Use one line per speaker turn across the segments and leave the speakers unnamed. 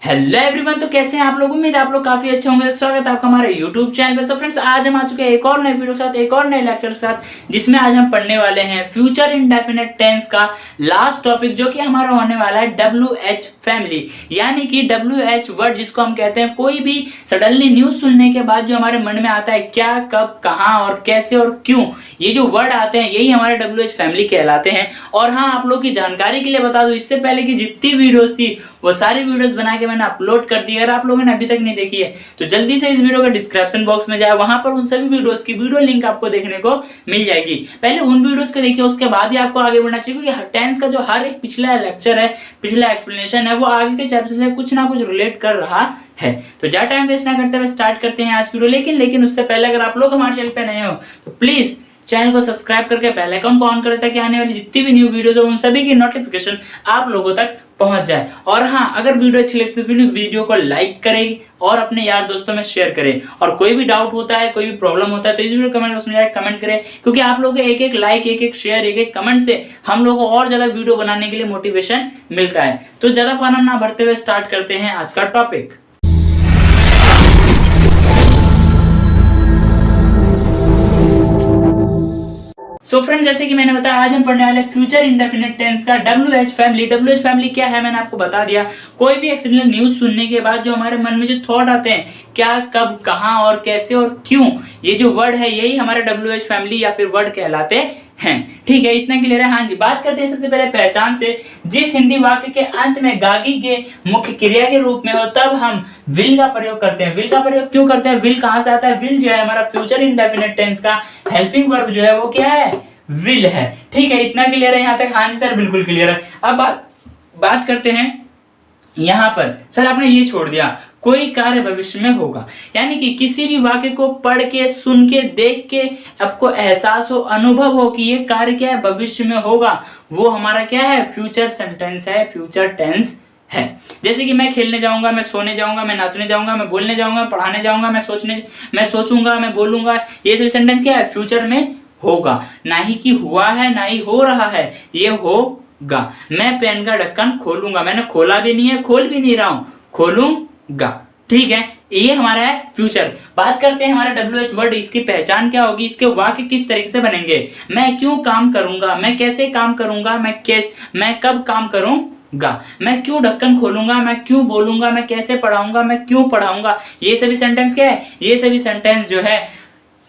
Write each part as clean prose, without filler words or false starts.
Hello everyone. तो कैसे हैं आप लोग? उम्मीद है आप लोग काफी अच्छे होंगे। स्वागत है आपका हमारे यूट्यूब चैनल पे। सो फ्रेंड्स, आज हम आ चुके हैं एक और नए वीडियो के साथ, एक और नए लेक्चर के साथ, जिसमें आज हम पढ़ने वाले हैं फ्यूचर इंडेफिनिट टेंस का लास्ट टॉपिक, जो कि हमारा होने वाला है WH फैमिली, यानी कि WH वर्ड, जिसको हम कहते हैं कोई भी सडनली न्यूज सुनने के बाद जो हमारे मन में आता है, क्या, कब, कहां और कैसे और क्यों, ये जो वर्ड आते हैं यही हमारे WH फैमिली कहलाते हैं। और हाँ, आप लोग की जानकारी के लिए बता दूं, इससे पहले की जितनी वीडियोस थी वो सारी वीडियोस बना के मैंने अपलोड कर दी। अगर आप लोगों ने अभी तक नहीं देखी है तो जल्दी से इस वीडियो का डिस्क्रिप्शन बॉक्स में जाए, वहां पर उन सभी वीडियोस की वीडियो लिंक आपको देखने को मिल जाएगी। पहले उन वीडियोस को देखिए, उसके बाद ही आपको आगे बढ़ना चाहिए, क्योंकि टेंस का जो हर एक पिछला लेक्चर है, पिछला एक्सप्लेनेशन है, वो आगे के चैप्टर से कुछ ना कुछ रिलेट कर रहा है। तो ज्यादा टाइम वेस्ट ना करते हुए स्टार्ट करते हैं आज वीडियो। लेकिन उससे पहले अगर आप लोग हमारे चैनल पे नए हो तो प्लीज चैनल को सब्सक्राइब करके बेल आइकन को ऑन करें, ताकि आने वाली जितनी भी न्यू वीडियोस हो उन सभी की नोटिफिकेशन आप लोगों तक पहुंच जाए। और हाँ, अगर वीडियो अच्छी लगती है तो वीडियो को लाइक करें और अपने यार दोस्तों में शेयर करें। और कोई भी डाउट होता है, कोई भी प्रॉब्लम होता है तो इस वीडियो कमेंट बॉक्स में जाकर कमेंट करें, क्योंकि आप लोगों के एक एक लाइक, एक एक शेयर, एक एक कमेंट से हम लोगों को और ज्यादा वीडियो बनाने के लिए मोटिवेशन मिलता है। तो ज्यादा फन ना भरते हुए स्टार्ट करते हैं आज का टॉपिक। सो फ्रेंड्स, जैसे कि मैंने बताया, आज हम पढ़ने वाले फ्यूचर इंडेफिनिट टेंस का WH फैमिली। WH फैमिली क्या है मैंने आपको बता दिया। कोई भी एक्सीडेंटल न्यूज सुनने के बाद जो हमारे मन में जो थॉट आते हैं, क्या, कब, कहां और कैसे और क्यों, ये जो वर्ड है यही हमारे WH फैमिली या फिर वर्ड कहलाते हैं। ठीक है, इतना क्लियर है। हाँ जी, बात करते हैं सबसे पहले पहचान से। जिस हिंदी वाक्य के अंत में गागी के मुख्य क्रिया के रूप में हो, तब हम विल का प्रयोग करते हैं। विल का प्रयोग क्यों करते हैं? विल कहां से आता है? विल जो है हमारा फ्यूचर इंडेफिनिट टेंस का हेल्पिंग वर्ब जो है वो क्या है? विल है। ठीक है, इतना क्लियर है यहाँ तक? हाँ जी सर, बिल्कुल क्लियर है। अब बात करते हैं यहां पर। सर आपने ये छोड़ दिया, कोई कार्य भविष्य में होगा, यानी कि किसी भी वाक्य को पढ़ के, सुन के, देख के आपको एहसास हो, अनुभव हो कि ये कार्य क्या है, भविष्य में होगा, वो हमारा क्या है? फ्यूचर सेंटेंस है, फ्यूचर टेंस है। जैसे कि मैं खेलने जाऊंगा, मैं सोने जाऊंगा, मैं नाचने जाऊंगा, मैं बोलने जाऊंगा, पढ़ाने जाऊंगा, मैं सोचूंगा, मैं बोलूंगा, ये सभी सेंटेंस क्या है? फ्यूचर में होगा। ना ही कि हुआ है, ना ही हो रहा है, ये होगा। मैं पेन का ढक्कन खोलूंगा, मैंने खोला भी नहीं है, खोल भी नहीं रहा हूं, खोलूंगा। ठीक है, ये हमारा है फ्यूचर। बात करते हैं हमारा WH वर्ड, इसकी पहचान क्या होगी, इसके वाक्य किस तरीके से बनेंगे। मैं क्यों काम करूंगा, मैं कैसे काम करूंगा, मैं कब काम करूंगा, मैं क्यों ढक्कन खोलूंगा, मैं क्यों बोलूंगा, मैं कैसे पढ़ाऊंगा, मैं क्यों पढ़ाऊंगा, ये सभी सेंटेंस क्या है? ये सभी सेंटेंस जो है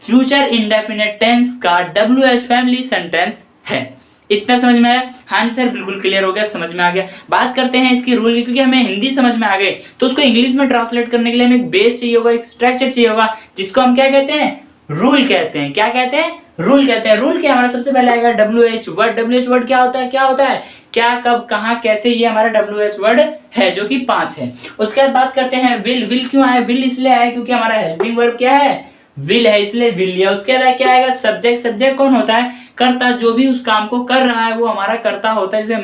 फ्यूचर इंडेफिनिट टेंस का WH फैमिली सेंटेंस है। इतना समझ में आया? हाँ जी सर, बिल्कुल क्लियर हो गया, समझ में आ गया। बात करते हैं इसकी रूल की, क्योंकि हमें हिंदी समझ में आ गई तो उसको इंग्लिश में ट्रांसलेट करने के लिए हमें एक बेस चाहिए होगा, एक स्ट्रक्चर चाहिए होगा, जिसको हम क्या कहते हैं? रूल कहते हैं। क्या कहते हैं? रूल कहते हैं। रूल क्या? हमारा सबसे पहले आएगा WH वर्ड। WH वर्ड क्या होता है? क्या होता है? क्या, कब, कहां, कैसे, ये हमारा WH वर्ड है, जो कि 5 है। उसके बाद बात करते हैं विल। विल क्यों आया? विल इसलिए आया क्योंकि हमारा हेल्पिंग वर्ब क्या है? विल है, इसलिए विल लिया। उसके बाद क्या आएगा? सब्जेक्ट। सब्जेक्ट कौन होता है? कर्ता। जो भी उस काम को कर रहा है वो हमारा कर्ता होता है, जैसे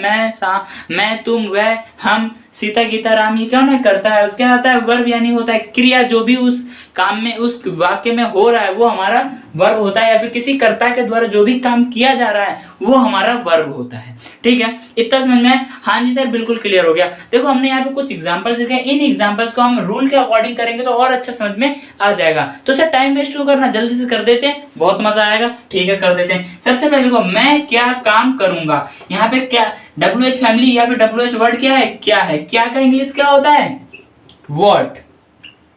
मैं, तुम, वह, हम, सीता, गीता, राम, ये कौन है? करता है। उसके बाद आता है वर्ब, यानी होता है क्रिया। जो भी उस काम में, उस वाक्य में हो रहा है वो हमारा वर्ब होता है, या फिर किसी कर्ता के द्वारा जो भी काम किया जा रहा है वो हमारा वर्ब होता है। ठीक है, इतना समझ में? हाँ जी सर, बिल्कुल क्लियर हो गया। देखो, हमने यहाँ पे कुछ एग्जांपल्स लिखे, इन एग्जांपल्स को हम रूल के अकॉर्डिंग करेंगे तो और अच्छा समझ में आ जाएगा। तो सर टाइम वेस्ट क्यों करना, जल्दी से कर देते हैं, बहुत मजा आएगा। ठीक है, कर देते हैं। सबसे पहले देखो, मैं क्या काम करूंगा। यहाँ पे क्या WH फैमिली या फिर WH वर्ड क्या है? क्या है। क्या का इंग्लिश क्या होता है? व्हाट।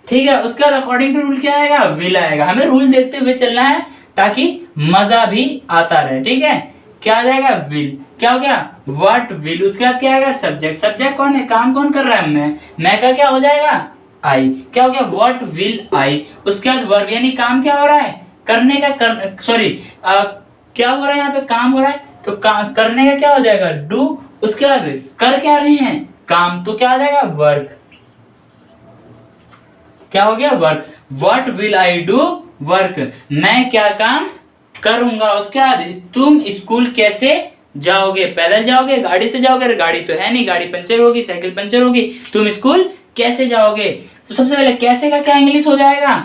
ठीक है, उसके बाद अकॉर्डिंग टू रूल क्या आएगा? विल आएगा। हमें रूल देखते हुए चलना है ताकि मजा भी आता रहे। ठीक है, क्या आ जाएगा? विल। क्या हो गया? What will. उसके बाद क्या आएगा? सब्जेक्ट। सब्जेक्ट कौन है? काम कौन कर रहा है? मैं का क्या हो जाएगा? आई। क्या हो गया? व्हाट विल आई। उसके बाद वर्ब, यानी काम क्या हो रहा है? करने का क्या हो रहा है? यहाँ पे काम हो रहा है तो करने का क्या हो जाएगा? डू। उसके बाद कर क्या रहे हैं? काम, तो क्या आ जाएगा? वर्क। क्या हो गया? Work. What will I do? Work. मैं क्या काम करूंगा। उसके बाद तुम स्कूल कैसे जाओगे? पैदल जाओगे, गाड़ी से जाओगे? गाड़ी तो है नहीं, गाड़ी पंचर होगी, साइकिल पंचर होगी। तुम स्कूल कैसे जाओगे? तो सबसे पहले कैसे का क्या इंग्लिश हो जाएगा?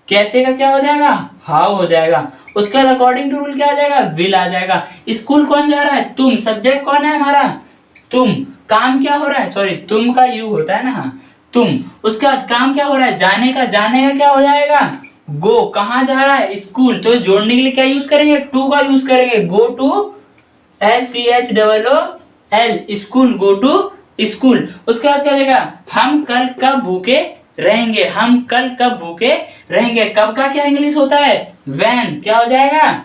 कैसे का क्या हो जाएगा? हाउ हो जाएगा। उसके बाद अकॉर्डिंग टू रूल क्या आ जाएगा? विल आ जाएगा। स्कूल कौन जा रहा है? तुम। सब्जेक्ट कौन है हमारा? तुम। काम क्या हो रहा है? सॉरी, तुम का यू होता है ना, तुम। उसके बाद काम क्या हो रहा है, जाने का, जाने का क्या हो जाएगा, गो। कहाँ जा रहा है, स्कूल। तो जोड़ने के लिए क्या यूज करेंगे, टू का यूज करेंगे, go to, SCHOOL, school, go to school. उसके बाद क्या हो जाएगा, हम कल कब भूखे रहेंगे, हम कल कब भूखे रहेंगे। कब का क्या इंग्लिश होता है, वैन। क्या हो जाएगा,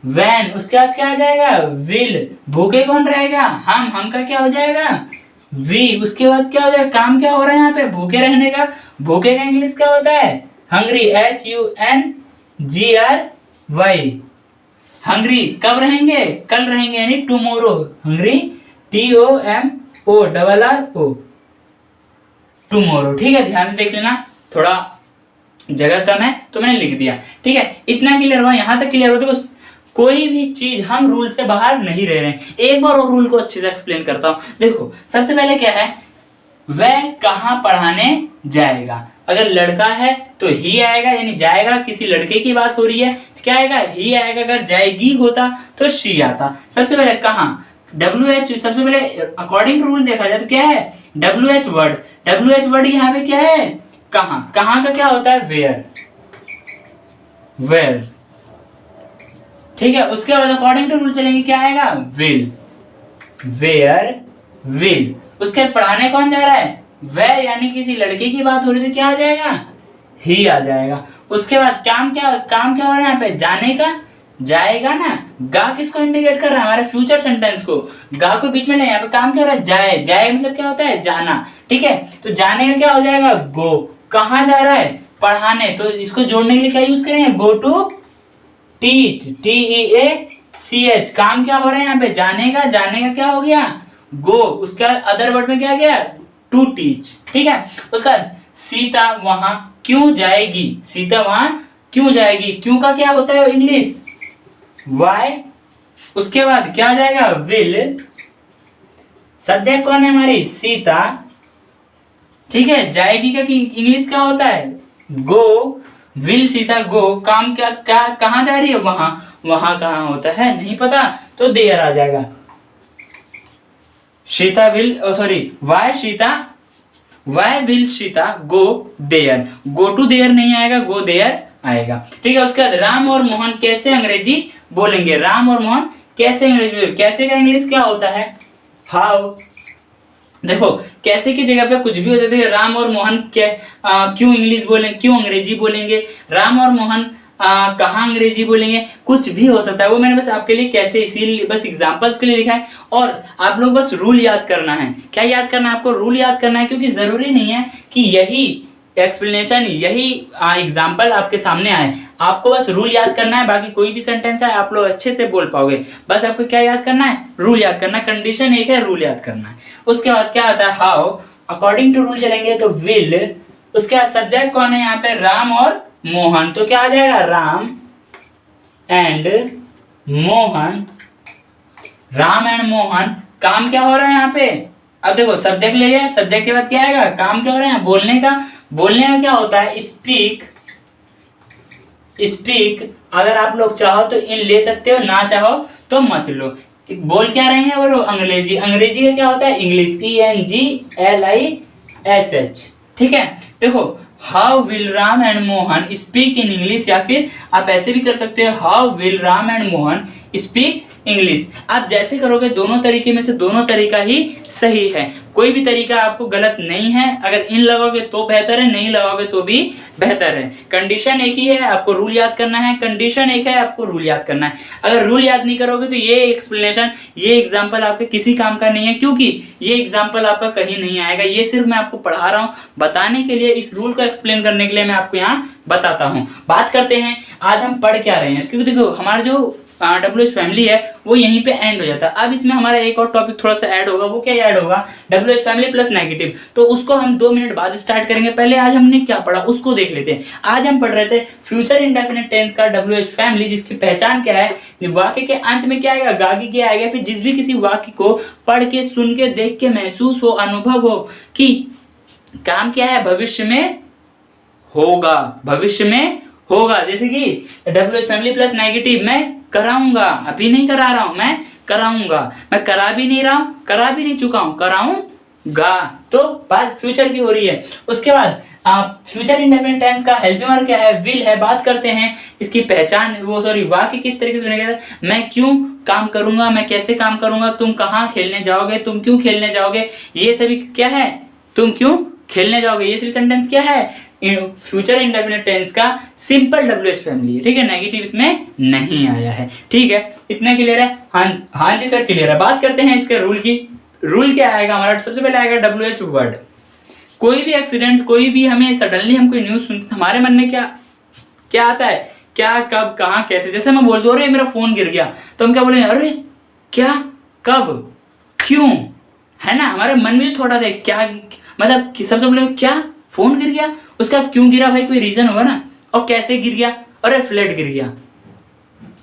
वैन। उसके बाद क्या आ जाएगा, विल। भूखे कौन रहेगा, हम का क्या हो जाएगा, वी। उसके बाद क्या हो जाएगा, काम क्या हो रहा है यहाँ पे, भूखे रहने का। भूखे का इंग्लिश क्या होता है, हंग्री, HUNGRY। हंग्री। कब रहेंगे, कल रहेंगे, यानी टुमारो। Hungry, TOMORRO, tomorrow. ठीक है, ध्यान से देख लेना, थोड़ा जगह कम है तो मैंने लिख दिया। ठीक है, इतना क्लियर हुआ, यहां तक क्लियर हो। देखो कोई भी चीज हम रूल से बाहर नहीं रह रहे हैं। एक बार और रूल को अच्छे से एक्सप्लेन करता हूं। देखो सबसे पहले क्या है, वह कहाँ पढ़ाने जाएगा। अगर लड़का है तो ही आएगा, यानी जाएगा, किसी लड़के की बात हो रही है तो क्या आएगा, ही आएगा। अगर जाएगी होता तो शी आता। सबसे पहले कहाँ, WH। सबसे पहले अकॉर्डिंग टू रूल देखा जाए तो क्या है, WH वर्ड। WH वर्ड यहाँ पे क्या है, कहाँ। कहाँ का क्या होता है, वेयर, वेयर। ठीक है, उसके बाद अकॉर्डिंग टू रूल चलेंगे, क्या आएगा, विल, वेयर, विल। उसके बाद पढ़ाने कौन जा रहा है, वह, यानी किसी लड़के की बात हो रही है तो क्या आ जाएगा, ही आ जाएगा। उसके बाद काम क्या हो रहा है यहाँ पे, जाने का, जाएगा ना। गा किसको इंडिकेट कर रहा है, हमारे फ्यूचर सेंटेंस को। गा को बीच में नहीं, यहाँ पे काम क्या हो रहा है, जाए। जाए मतलब क्या होता है, जाना। ठीक है, तो जाने का क्या हो जाएगा, गो। कहाँ जा रहा है, पढ़ाने। तो इसको जोड़ने के लिए क्या यूज करेंगे, गो टू टीच, TEACH। काम क्या हो रहा है यहाँ पे, जाने का। जाने का क्या हो गया, गो। उसका अदर वर्ड में क्या गया, टू टीच। ठीक है, उसका सीता वहां क्यों जाएगी, सीता वहां क्यों जाएगी। क्यों का क्या होता है इंग्लिश, वाई। उसके बाद क्या आ जाएगा, विल। सब्जेक्ट कौन है हमारी, सीता। ठीक है, जाएगी का इंग्लिश क्या होता है, गो। विल सीता गो। काम क्या क्या कहाँ जा रही है, वहां। वहां कहाँ होता है नहीं पता, तो देयर आ जाएगा। Sita will, sorry, why will Sita go there. Go to there नहीं आएगा, गो देयर आएगा। ठीक है, उसके बाद राम और मोहन कैसे अंग्रेजी बोलेंगे। राम और मोहन कैसे अंग्रेजी बोलेंगे। कैसे का इंग्लिश क्या होता है, हाउ। देखो कैसे की जगह पे कुछ भी हो जाता है। राम और मोहन क्यों इंग्लिश बोलेंगे, क्यों अंग्रेजी बोलेंगे। राम और मोहन कहाँ अंग्रेजी बोलेंगे, कुछ भी हो सकता है। वो मैंने बस आपके लिए कैसे, इसीलिए बस एग्जांपल्स के लिए लिखा है। और आप लोग बस रूल याद करना है। क्या याद करना है आपको, रूल याद करना है। क्योंकि जरूरी नहीं है कि यही एक्सप्लेनेशन, यही एग्जाम्पल आपके सामने आए। आपको बस रूल याद करना है। बाकी कोई भी सेंटेंस है आप लोग अच्छे से बोल पाओगे। बस आपको क्या याद करना है, रूल याद करना। कंडीशन एक है, रूल याद करना है। उसके बाद क्या आता है, हाउ। अकॉर्डिंग टू रूल चलेंगे तो विल। उसके बाद सब्जेक्ट कौन है यहाँ पे, राम और मोहन। तो क्या आ जाएगा, राम एंड मोहन। राम एंड मोहन। काम क्या हो रहा है यहाँ पे, अब देखो सब्जेक्ट ले लिया, सब्जेक्ट के बाद क्या आएगा, काम क्या हो रहा है, बोलने का। बोलने का क्या होता है, स्पीक। स्पीक अगर आप लोग चाहो तो इन ले सकते हो, ना चाहो तो मत लो। बोल क्या रहे हैं वो लोग, अंग्रेजी। अंग्रेजी का क्या होता है, इंग्लिश, ENGLISH। ठीक है, देखो how will Ram and Mohan speak in English, या फिर आप ऐसे भी कर सकते हो, how will Ram and Mohan speak English. आप जैसे करोगे, दोनों तरीके में से दोनों तरीका ही सही है। कोई भी तरीका आपको गलत नहीं है। अगर इन लगाओगे तो बेहतर है, नहीं लगाओगे तो भी बेहतर है। कंडीशन एक ही है, आपको रूल याद करना है। कंडीशन एक है, आपको रूल याद करना है। अगर रूल याद नहीं करोगे तो ये एक्सप्लेनेशन, ये एग्जाम्पल आपके किसी काम का नहीं है। क्योंकि ये एग्जाम्पल आपका कहीं नहीं आएगा। ये सिर्फ मैं आपको पढ़ा रहा हूँ बताने के लिए, इस रूल को एक्सप्लेन करने के लिए मैं आपको यहाँ बताता हूँ। बात करते हैं आज हम पढ़ क्या रहे हैं। क्योंकि देखो हमारा जो WH फैमिली है वो यहीं पे एंड हो जाता है। अब इसमें हमारा एक और टॉपिक थोड़ा सा ऐड होगा। वो क्या ऐड होगा, WH फैमिली प्लस नेगेटिव। तो उसको हम 2 मिनट बाद स्टार्ट करेंगे। पहले आज हमने क्या पढ़ा उसको देख लेते हैं। आज हम पढ़ रहे थे फ्यूचर इंडेफिनिट टेंस का WH फैमिली, जिसकी पहचान क्या है, वाक्य के अंत में क्या आएगा, गागी क्या आएगा। फिर जिस भी किसी वाक्य को पढ़ के, सुन के, देख के महसूस हो, अनुभव हो कि काम क्या है, भविष्य में होगा, भविष्य में होगा। जैसे कि WH फैमिली प्लस नेगेटिव, मैं कराऊंगा, अभी नहीं करा रहा हूं, मैं कराऊंगा। मैं करा भी नहीं रहा हूं, करा भी नहीं चुका हूं, गा, तो बात फ्यूचर की हो रही है। उसके बाद फ्यूचर इंडेफिनिट टेंस का हेल्पिंग वर्ब क्या है, विल है। बात करते हैं इसकी पहचान, वो सॉरी वाक्य किस तरीके से बनेगा, मैं क्यों काम करूंगा, मैं कैसे काम करूंगा, तुम कहाँ खेलने जाओगे, तुम क्यों खेलने जाओगे, ये सभी क्या है, तुम क्यों खेलने जाओगे, ये सभी सेंटेंस क्या है, फ्यूचर इंडेफिनिट टेंस का सिंपल WH फैमिली, ठीक है, नेगेटिव इसमें नहीं आया है। ठीक है, इतना क्लियर है। हाँ जी सर क्लियर है। बात करते हैं इसके रूल की। रूल क्या आएगा हमारा, सबसे पहले आएगा WH वर्ड। कोई भी एक्सीडेंट, कोई भी हमें सडनली हम कोई न्यूज सुनते, हमारे मन में क्या क्या आता है, क्या, कब, कहाँ, कैसे। जैसे मैं बोल दूं अरे मेरा फोन गिर गया, तो हम क्या बोलेंगे, अरे क्या, कब, क्यों, है ना, हमारे मन में थोड़ा था क्या, मतलब सबसे बोलेंगे क्या, फोन गिर गया, उसका क्यों गिरा भाई, कोई रीजन होगा ना, और कैसे गिर गया, अरे फ्लड गिर गया,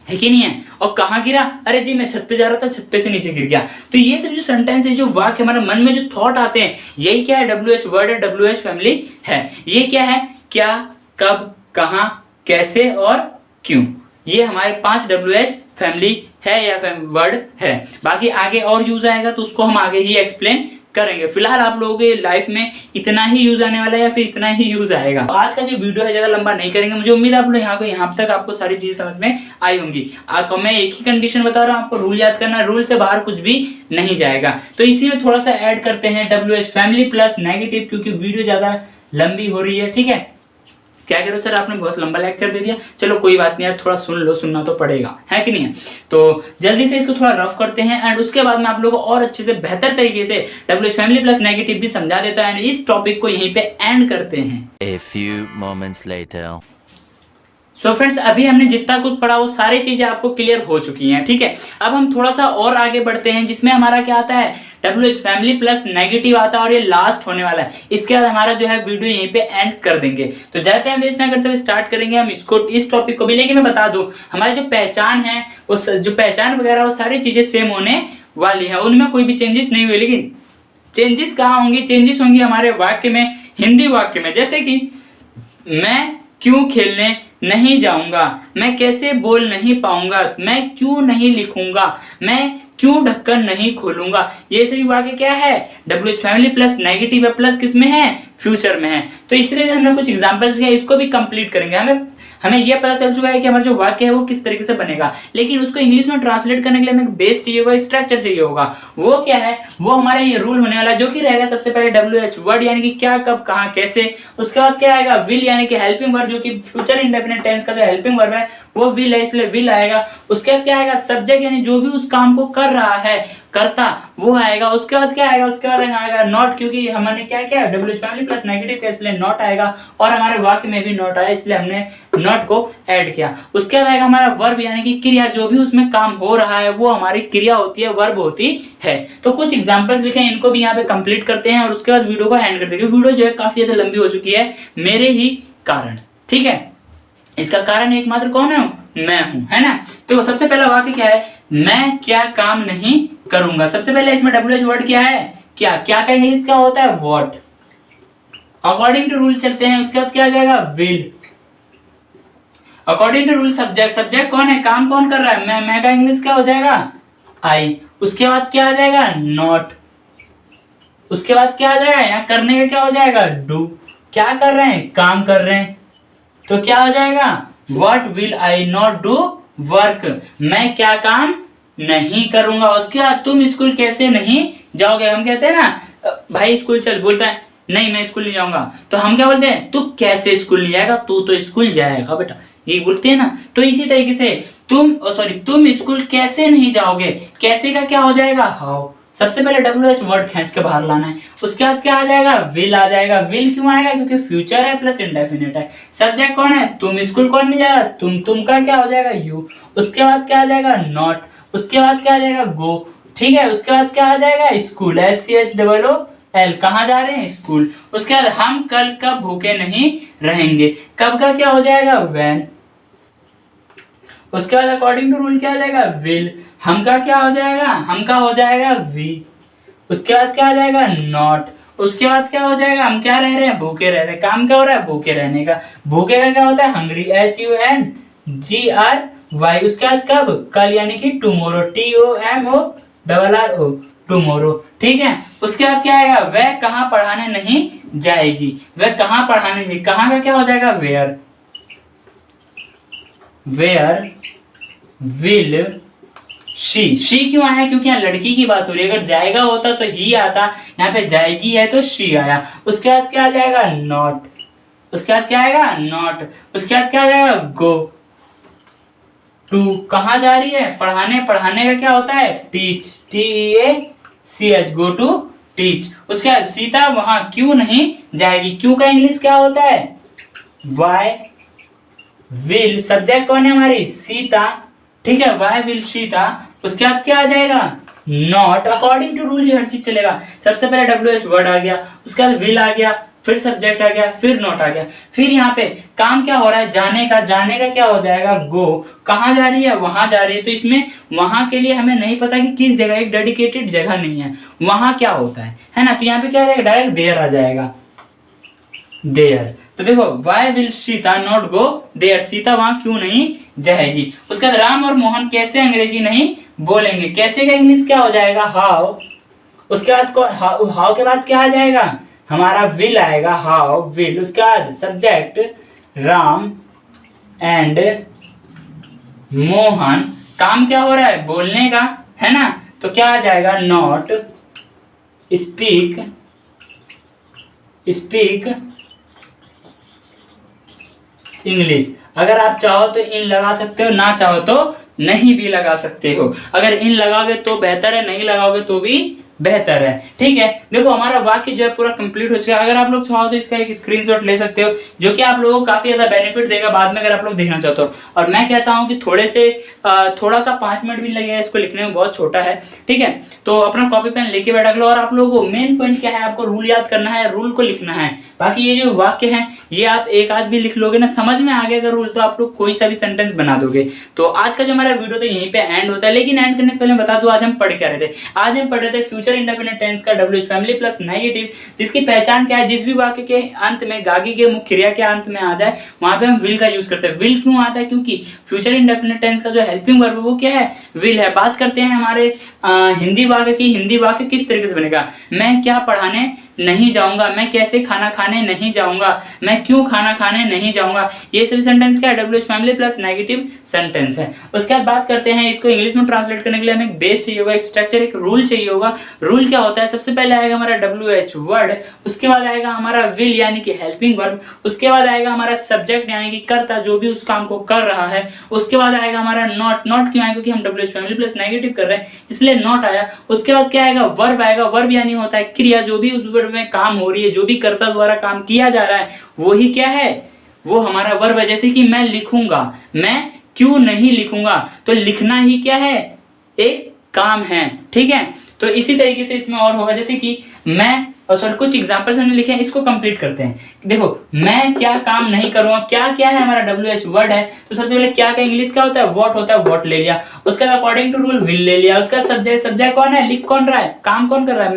है कि नहीं है, और कहाँ गिरा, अरे जी मैं छत पे जा रहा था, छत पे से नीचे गिर गया। तो ये सब जो सेंटेंस है, जो वाक्य हमारे मन में जो थॉट आते हैं, यही क्या है, WH वर्ड है, WH फैमिली है। ये क्या है, क्या, कब, कहाँ, कैसे और क्यों, ये हमारे 5 WH फैमिली है या वर्ड है। बाकी आगे और यूज आएगा तो उसको हम आगे ही एक्सप्लेन करेंगे। फिलहाल आप लोगों के लाइफ में इतना ही यूज आने वाला है या फिर इतना ही यूज आएगा। तो आज का जो वीडियो है ज्यादा लंबा नहीं करेंगे, मुझे उम्मीद है आप लोग यहाँ तक आपको सारी चीजें समझ में आई होंगी। आपको मैं एक ही कंडीशन बता रहा हूँ, आपको रूल याद करना, रूल से बाहर कुछ भी नहीं जाएगा। तो इसी में थोड़ा सा ऐड करते हैं WH फैमिली प्लस नेगेटिव, क्योंकि वीडियो ज्यादा लंबी हो रही है। ठीक है, क्या करो सर आपने बहुत लंबा लेक्चर दे दिया, चलो कोई बात नहीं यार, थोड़ा सुन लो, सुनना तो पड़ेगा, है कि नहीं है। तो जल्दी से इसको थोड़ा रफ करते हैं एंड उसके बाद मैं आप लोगों को और अच्छे से बेहतर तरीके से WH फैमिली प्लस नेगेटिव भी समझा देता है एंड इस टॉपिक को यहीं पे एंड करते हैं।
A few moments later.
So friends, अभी हमने जितना कुछ पढ़ा वो सारी चीजें आपको क्लियर हो चुकी हैं। ठीक है, अब हम थोड़ा सा और आगे बढ़ते हैं, जिसमें हमारा क्या आता है, WH फैमिली प्लस नेगेटिव आता है और ये लास्ट होने वाला है। इसके बाद हमारा जो है वीडियो यहीं पे एंड कर देंगे। तो ज्यादा टाइम वेस्ट ना करते हुए स्टार्ट करेंगे हम इसको, इस टॉपिक को भी। लेकिन मैं बता दूं, हमारी जो पहचान है, वो जो पहचान वगैरह, वो सारी चीजें सेम होने वाली है, उनमें कोई भी चेंजेस नहीं हुए। लेकिन चेंजेस कहाँ होंगी, चेंजेस होंगी हमारे वाक्य में, हिंदी वाक्य में। जैसे कि मैं क्यों खेलने नहीं जाऊंगा, मैं कैसे बोल नहीं पाऊंगा, मैं क्यों नहीं लिखूंगा, मैं क्यों ढक्कन नहीं खोलूंगा, ये सभी वाक्य क्या है, WH फैमिली प्लस नेगेटिव है, प्लस किसमें है, फ्यूचर में है। तो इसलिए हमने कुछ एग्जांपल्स किया, इसको भी कंप्लीट करेंगे। हमें यह पता चल चुका है कि हमारा जो वाक्य है वो किस तरीके से बनेगा, लेकिन उसको इंग्लिश में ट्रांसलेट करने के लिए हमें बेस चाहिए होगा, स्ट्रक्चर चाहिए होगा। वो क्या है, वो हमारा ये रूल होने वाला, जो कि रहेगा सबसे पहले WH वर्ड यानी कि क्या, कब, कहाँ, कैसे। उसके बाद क्या आएगा, विल यानी कि हेल्पिंग वर्ब, जो कि फ्यूचर इंडेफिनिट टेंस का जो हेल्पिंग वर्ब है वो विल है, इसलिए विल आएगा। उसके बाद क्या आएगा, सब्जेक्ट यानी जो भी उस काम को कर रहा है, करता, वो आएगा। उसके बाद क्या आएगा, उसके बाद आएगा नॉट, क्योंकि हमने क्या किया, WH फैमिली प्लस नेगेटिव का, इसलिए नॉट आएगा, और हमारे वाक्य में भी नॉट आया, इसलिए हमने नॉट को ऐड किया। उसके बाद आएगा हमारा वर्ब यानी कि क्रिया, जो भी उसमें काम हो रहा है वो हमारी क्रिया होती है, वर्ब होती है। तो कुछ एग्जांपल्स लिखे हैं, इनको भी यहाँ पे कंप्लीट करते हैं और उसके बाद वीडियो को एंड करते हैं। वीडियो जो है काफी ज्यादा लंबी हो चुकी है मेरे ही कारण। ठीक है, इसका कारण एकमात्र कौन है, मैं हूं, है ना। तो सबसे पहला वाक्य क्या है, मैं क्या काम नहीं करूंगा। सबसे पहले इसमें WH वर्ड क्या है, क्या, क्या का इंग्लिश क्या होता है, व्हाट। अकॉर्डिंग टू रूल चलते हैं, उसके बाद क्या आ जाएगा, will. According to rule subject, subject कौन है, काम कौन कर रहा है, मैं का इंग्लिश क्या हो जाएगा, आई। उसके बाद क्या आ जाएगा, नॉट। उसके बाद क्या आ जाएगा, यहाँ करने का क्या हो जाएगा, डू। क्या कर रहे हैं, काम कर रहे हैं, तो क्या हो जाएगा, what will I not do work, मैं क्या काम नहीं करूंगा। उसके बाद तुम स्कूल कैसे नहीं जाओगे। हम कहते हैं ना भाई स्कूल चल, बोलता है नहीं मैं स्कूल नहीं जाऊंगा, तो हम क्या बोलते हैं, तू कैसे स्कूल नहीं जाएगा, तू तो स्कूल जाएगा बेटा, ये बोलते हैं ना। तो इसी तरीके से तुम स्कूल कैसे नहीं जाओगे, कैसे का क्या हो जाएगा, हाउ। सबसे पहले WH वर्ड खींच के बाहर लाना है। उसके बाद क्या आ जाएगा, विल आ जाएगा। विल क्यों आएगा, क्योंकि फ्यूचर है प्लस इंडेफिनिट है। सब्जेक्ट कौन है, तुम स्कूल कौन नहीं जा रहा, तुम का क्या हो जाएगा, यू। उसके बाद क्या आ जाएगा, नॉट। उसके बाद क्या आ जाएगा, गो। ठीक है, उसके बाद क्या आ जाएगा, स्कूल, SCHOOL, कहाँ जा रहे हैं, स्कूल। उसके बाद हम कल कब भूखे नहीं रहेंगे, कब का क्या हो जाएगा, व्हेन। उसके बाद अकॉर्डिंग टू रूल क्या हो जाएगा, विल। हम का क्या हो जाएगा, हम का हो जाएगा वी। उसके बाद क्या आ जाएगा, नॉट। उसके बाद क्या हो जाएगा, हम क्या रह रहे हैं, भूखे रह रहे हैं। काम क्या हो रहा है, भूखे रहने का। भूखे का क्या होता है, हंग्री, HUNGRY। उसके बाद कब, कल यानी कि टुमारो, TOMORRO, टुमारो। ठीक है। उसके बाद क्या आएगा, वह कहाँ पढ़ाने नहीं जाएगी, वह कहाँ पढ़ाने नहीं, कहाँ का क्या हो जाएगा, वेयर, वेयर विल शी क्यों आया, क्योंकि यहाँ लड़की की बात हो रही है, अगर जाएगा होता तो ही आता, यहाँ पे जाएगी है तो शी आया। उसके बाद क्या आ जाएगा, नॉट, उसके बाद क्या आएगा, नॉट, उसके बाद क्या आ जाएगा, गो टू, कहाँ जा रही है, पढ़ाने, पढ़ाने का क्या होता है, teach, TEACH, go to teach. उसके बाद सीता वहां क्यों नहीं जाएगी, क्यों का इंग्लिश क्या होता है, वाई विल, सब्जेक्ट कौन है हमारी, सीता, ठीक है, वाई विल सीता। उसके बाद क्या आ जाएगा, नॉट, अकॉर्डिंग टू रूल ही हर चीज चलेगा। सबसे पहले WH वर्ड आ गया, उसके बाद विल आ गया, फिर सब्जेक्ट आ गया, फिर नॉट आ गया, फिर यहाँ पे काम क्या हो रहा है, जाने का, जाने का क्या हो जाएगा, गो, कहाँ जा रही है, वहां जा रही है। तो इसमें वहां के लिए हमें नहीं पता कि किस जगह, एक डेडिकेटेड जगह नहीं है, वहां क्या होता है ना। तो यहाँ पे क्या आएगा, डायरेक्ट देयर आ जाएगा, देयर। तो देखो, why will Sita not go there, Sita वहां क्यों नहीं जाएगी। उसके बाद राम और मोहन कैसे अंग्रेजी नहीं बोलेंगे, कैसे का इंग्लिश क्या हो जाएगा, हाउ। उसके बाद हाउ के बाद क्या आ जाएगा, हमारा विल आएगा, हाउ विल। उसके बाद सब्जेक्ट राम एंड मोहन, काम क्या हो रहा है, बोलने का, है ना। तो क्या आ जाएगा, नॉट स्पीक इंग्लिश। अगर आप चाहो तो इन लगा सकते हो, ना चाहो तो नहीं भी लगा सकते हो। अगर इन लगाओगे तो बेहतर है, नहीं लगाओगे तो भी बेहतर है, ठीक है। देखो हमारा वाक्य जो है पूरा कंप्लीट हो चुका है। अगर आप लोग चाहो तो इसका एक स्क्रीनशॉट ले सकते हो, जो कि आप लोगों को काफी ज्यादा बेनिफिट देगा बाद में, अगर आप लोग देखना चाहते हो। और मैं कहता हूं कि थोड़ा सा 5 मिनट भी लगेगा इसको लिखने में, बहुत छोटा है, ठीक है। तो अपना कॉपी पेन लेके बैठा लो। और आप लोगों को मेन पॉइंट क्या है, आपको रूल याद करना है, रूल को लिखना है। बाकी ये जो वाक्य है ये आप एक आध भी लिख लोगे ना, समझ में आ गया अगर रूल, तो आप लोग कोई सा भी सेंटेंस बना दोगे। तो आज का जो हमारा वीडियो था यहीं पे एंड होता है। लेकिन एंड करने से पहले बता दूं आज हम पढ़ क्या रहे थे। आज हम पढ़ रहे थे फ्यूचर इंडेफिनिट टेंस का WH फैमिली प्लस नेगेटिव, जिसकी पहचान क्या है, जिस भी वाक्य के अंत में गागी के मुख्य क्रिया के अंत में आ जाए वहां पे हम विल का यूज करते हैं। विल क्यों आता है, क्योंकि फ्यूचर इंडेफिनिट टेंस का जो हेल्पिंग वर्ब वो क्या है, विल है। बात करते हैं हमारे हिंदी वाक्य की। हिंदी वाक्य किस तरीके से बनेगा, मैं क्या पढ़ाने नहीं जाऊंगा, मैं कैसे खाना खाने नहीं जाऊंगा, मैं क्यों खाना खाने नहीं जाऊंगा, ये सभी सेंटेंस क्या है, WH family plus negative sentence है। उसके बाद बात करते हैं इसको इंग्लिश में ट्रांसलेट करने के लिए हमें एक बेस चाहिए होगा, एक स्ट्रक्चर, एक रूल चाहिए होगा। रूल क्या होता है, सबसे पहले आएगा हमारा WH वर्ड, उसके बाद आएगा हमारा विल यानी कि हेल्पिंग वर्ब, उसके बाद आएगा हमारा सब्जेक्ट यानी कि कर्ता जो भी उस काम को कर रहा है, उसके बाद आएगा हमारा नॉट। नॉट क्यों आया, क्योंकि हम WH फैमिली प्लस नेगेटिव कर रहे हैं इसलिए नॉट आया। उसके बाद क्या आएगा, वर्ब आएगा। वर्ब यानी होता है क्रिया, जो भी उस वर्ब में काम हो रही है, जो भी कर्ता द्वारा काम किया जा रहा है वो ही क्या है, वो हमारा वर्ब है। जैसे कि मैं लिखूंगा, मैं क्यों नहीं लिखूंगा, तो लिखना ही क्या है, एक काम है, ठीक है। तो इसी तरीके से इसमें और होगा, जैसे कि मैं, और सॉरी कुछ एग्जांपल्स हमने लिखे हैं, इसको कंप्लीट करते हैं। देखो मैं क्या काम नहीं करूंगा, क्या क्या है हमारा WH वर्ड है, तो सबसे पहले क्या का इंग्लिश क्या होता है, व्हाट होता है, व्हाट ले लिया। उसके बाद according to rule will lay लिया। उसका सब्जेक्ट, सब्जेक्ट कौन है, लिख कौन रहा है, काम कौन कर रहा है,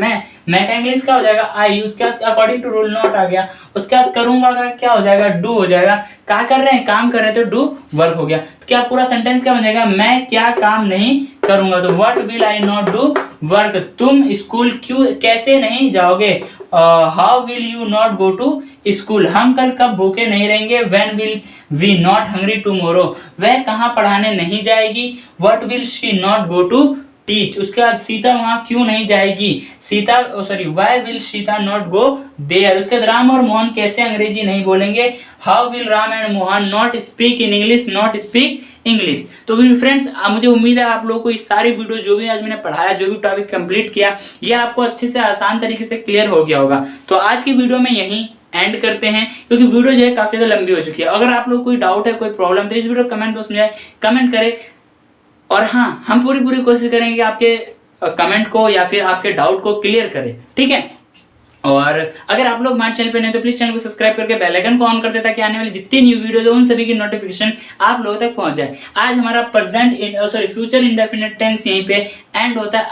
मैं का इंग्लिश क्या हो जाएगा, आई। उसके बाद अकॉर्डिंग टू रूल नॉट आ गया। उसके बाद करूंगा का क्या हो जाएगा, डू हो जाएगा। क्या कर रहे हैं, काम कर रहे हैं, तो डू वर्क हो गया। तो क्या पूरा सेंटेंस क्या बन जाएगा, मैं क्या काम नहीं करूंगा, तो what will I not do work. तुम स्कूल क्यों, कैसे नहीं जाओगे, how will you not go to school. हम कल कब भूखे नहीं रहेंगे, when will we not hungry tomorrow. वह कहाँ पढ़ाने नहीं जाएगी, what will she not go to teach. उसके बाद सीता वहां क्यों नहीं जाएगी, Sita sorry why will Sita not go there. उसके बाद राम और मोहन कैसे अंग्रेजी नहीं बोलेंगे, how will Ram and Mohan not speak in English, not speak English. तो फ्रेंड्स मुझे उम्मीद है आप लोगों को इस सारी वीडियो जो भी आज मैंने पढ़ाया, जो भी टॉपिक कंप्लीट किया, ये आपको अच्छे से आसान तरीके से क्लियर हो गया होगा। तो आज की वीडियो में यहीं एंड करते हैं, क्योंकि वीडियो जो है काफी ज्यादा लंबी हो चुकी है। अगर आप लोग कोई डाउट है, कोई प्रॉब्लम, तो इस वीडियो कमेंट बॉक्स में जाए कमेंट करें। और हाँ, हम पूरी कोशिश करेंगे कि आपके कमेंट को या फिर आपके डाउट को क्लियर करें, ठीक है। और अगर आप लोग हमारे चैनल पे नहीं तो प्लीज चैनल को सब्सक्राइब करके बेल आइकन को ऑन कर दें, ताकि आने वाली जितनी न्यू वीडियोस है उन सभी की नोटिफिकेशन आप लोगों तक पहुंच जाए। आज हमारा फ्यूचर इंडेफिनिट टेंस यहीं पे एंड होता है।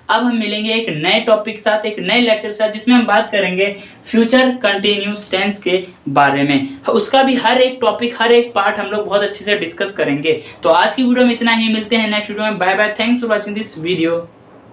अब हम मिलेंगे एक नए टॉपिक के साथ, एक नए लेक्चर के साथ, जिसमें हम बात करेंगे फ्यूचर कंटिन्यूस टेंस के बारे में। उसका भी हर एक टॉपिक, हर एक पार्ट हम लोग बहुत अच्छे से डिस्कस करेंगे। तो आज की वीडियो में इतना ही, मिलते हैं नेक्स्ट वीडियो में। Bye bye, thanks for watching this video.